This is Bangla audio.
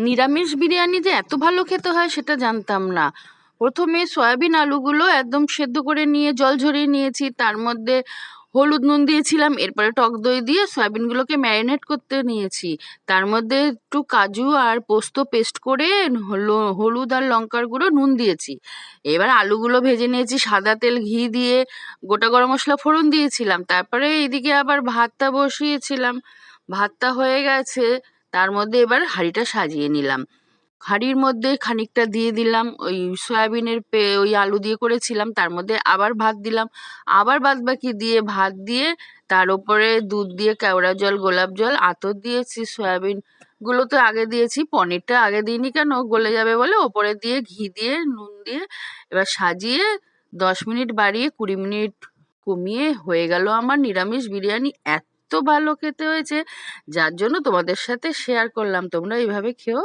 নিরামিষ বিরিয়ানি যে এত ভালো খেতে হয় সেটা জানতাম না। প্রথমে সয়াবিন আলুগুলো একদম সেদ্ধ করে নিয়ে জল ঝরিয়ে নিয়েছি, তার মধ্যে হলুদ নুন দিয়েছিলাম, এরপরে টক দই দিয়ে সয়াবিনগুলোকে ম্যারিনেট করতে নিয়েছি। তার মধ্যে একটু কাজু আর পোস্ত পেস্ট করে হলুদ আর লঙ্কার গুঁড়ো নুন দিয়েছি। এবার আলুগুলো ভেজে নিয়েছি সাদা তেল ঘি দিয়ে, গোটা গরম মশলা ফোড়ন দিয়েছিলাম। তারপরে এদিকে আবার ভাতটা বসিয়েছিলাম, ভাতটা হয়ে গেছে। তার মধ্যে এবার হাঁড়িটা সাজিয়ে নিলাম, হাঁড়ির মধ্যে খানিকটা দিয়ে দিলাম ওই সয়াবিনের ওই আলু দিয়ে করেছিলাম, তার মধ্যে আবার ভাত দিলাম, আবার বাদ বাকি দিয়ে ভাত দিয়ে তার উপরে দুধ দিয়ে কেওড়া জল গোলাপ জল আতর দিয়েছি। সয়াবিন গুলো তো আগে দিয়েছি, পনিরটা আগে দিইনি কেন, গলে যাবে বলে ওপরে দিয়ে ঘি দিয়ে নুন দিয়ে এবার সাজিয়ে 10 মিনিট বাড়িয়ে 20 মিনিট কমিয়ে হয়ে গেল আমার নিরামিষ বিরিয়ানি। এত ভালো খেতে হয়েছে, যার জন্য তোমাদের সাথে শেয়ার করলাম, তোমরা এইভাবে খেও।